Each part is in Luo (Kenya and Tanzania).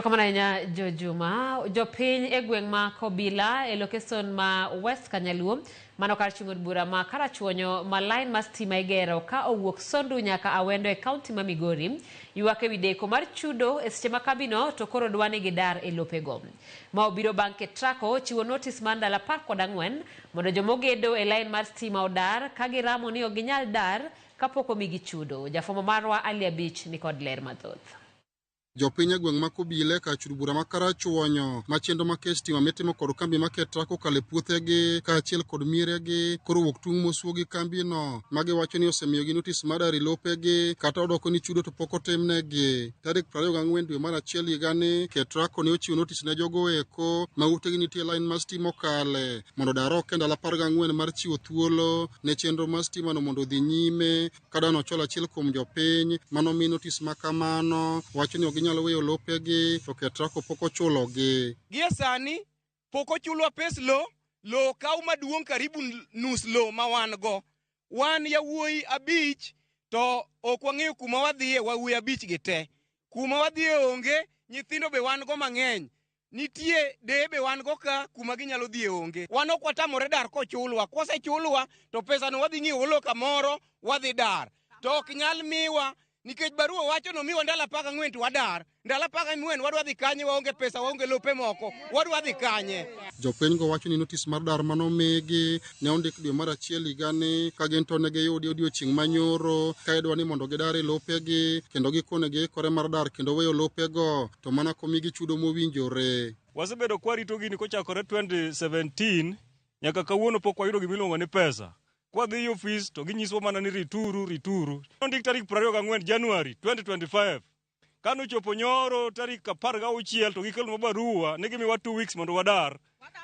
Kamana Jojuma, Jopin Egweng ma Kobila, e location ma West Kanyaluo, mano kar chung'od bura ma Karachuonyo ma line ma stima igero ka owuok Sondu nyaka Awendo e kaunti ma Migori, ywak ewi deko mar chudo e seche ma kabino to koro dwani gidar e lopego. Ma obiro bang' KETRACO chiwo notice mar ndalo 14 mondo jomogedo e line mar stima odar ka giramo ni ok ginyal dar kapok omigi chudo. Jafwambo marwa Ali Abich ni kod ler mathoth. Jopiny egweng' ma Kobile ka chud bura ma Karachuonyo machendo ma stima mitimo kod kambi ma KETRACO kale puothegi kaachiel kod mieregi koro wuok tung' mosuo gi kambino ma giwacho ni osemiyogi notis mar dar lopegi kata odoko ni chudo to pok otimnegi. Tarik 24 dwe mar achiel higani KETRACO ne ochiwo notis ne jogo eko ma utegi nitie line mar stima okale mondo dar ok ndalo 14 mar chiwo thuolo ne chenro mar stima no mondo odhi nyime kada nocholo achiel kuom jopiny manomi notis ma kamano wacho ni nyalo weyo lopegi to KETRACO pok ochulogi. Gie sani pok ochulwa pes lo kaw maduong' karibu nus lo ma wan go. Wan yawuoyi 5 to ok wang'eyo kuma wadhiye, wawuoyi 5 gi te. Kuma wadhiye onge, nyithindo be wan go mang'eny. Nitie be wan go ka kuma ginyalo dhiye onge. Wan ok watamore dar kochulwa. Kosechulwa to pesano wadhi ng'iewo lo kamoro wadhi dar. To ok nyal miwa nikech barua wacho no miwa ndalo 14 to wadar. Ndalo 14 wadwa dhi kanye, waonge pesa, waonge lope moko, wadwa dhi kanye. Jopiny go wacho ni notis mar dar manomigi ne ondik dwe mar achiel higani ka ginto ne giyudi odiochieng' manyoro ka idwa ni mondo gidar e lopegi kendo gikone giikore mar dar kendo weyo lopego to mana komigi chudo mowinjore. Wasebedo kwarito gini kochakore 2017 nyaka kawuono pok wayudo gimiluongo ni pesa. Kwa dhi ofis to ginyiswa mana ni rituru. Ondik tarik 24 Januari 2025. Kano chopo nyoro tarik 16 to gikelwa barua ne gimiwa 2 weeks mondo wadar.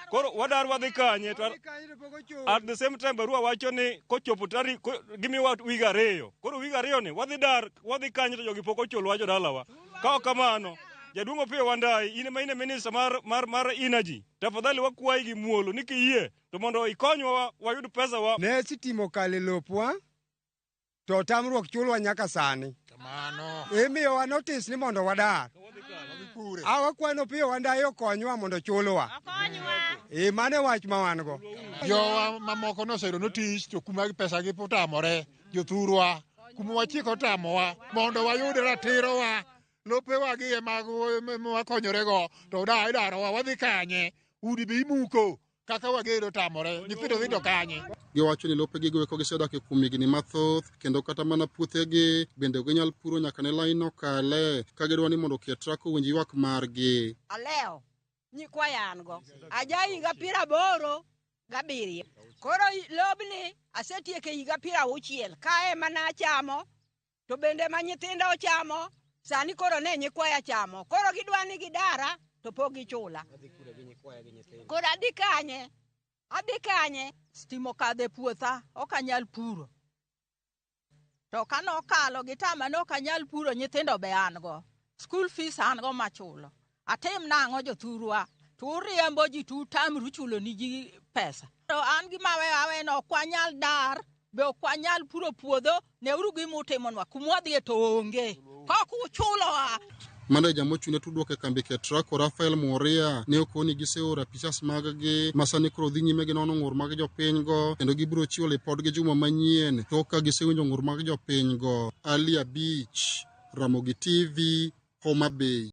Koro wadar wadhi kanye to at the same time barua wacho ni kochopo tarik gimiwa wig 2. Koro wig 2 ni wadhi dar, wadhi kanye to jogi pok ochulwa jodalawa. Ka kamano Jaduong' Opiyo Wandayi, ine minister mar energy. Tafadhali wakwayi gi muolo ni kiyie to mondo ikonywa wayud pesa wa. Ne sitimo kale lopwa to tamruok chulwa nyaka sani. Kamano. Imiyo wa notice ni mondo wadar. Awakwano Opiyo Wandayi okonywa mondo chulwa. Mane wach ma wan go. Jowa mamoko noseyudo notice to kuma pesa gi potamore jothurwa. Kuma wachiko tamowa mondo wayud ratirowa. Lopewa gi mag wakonyorego to darowa wadhi kanye, udi be imuko kaka wagedo tamore, nyithindo dhi to kanye. Giwacho ni lopegi goeko gisedak kuom higni mathoth kendo kata mana puothegi bende ginyal puro nyaka ne line okale ka gidwa ni mondo KETRACO winj ywak margi. Aleo nyikwa yango aja higa 87 koro lobni asetieke higa 60 kae mana chamo to bende ma nyithindo ochamo. Sani koro ne nyikwaya chamo. Koro gidwani gidara to pok gichula. Koro adhi kanye. Stimo kadhe puotha ok anyal puro. To kano kalo gitama no ok anyal puro, nyithindo be an go. School fees an go machulo. Atim nang'o jothurwa. Turiembo ji tutamru chulo ni ji pesa. To an gi mawe no ok anyal dar. Be ok anyal puro puodho ne uru gimutimonwa kumwadhi to onge. Maneja mochune tudruok e kambi KETRACO Rafael Moria ne okoni giseora pichas mag-gi masani koro dhi nyime gi nono ng'ur mag jopinygo kendo gibiro chiwo lipodgi juma manyien tok ka gisewinjo ng'ur mag jopinygo. Ali Abich, Ramogi TV, Homa Bay.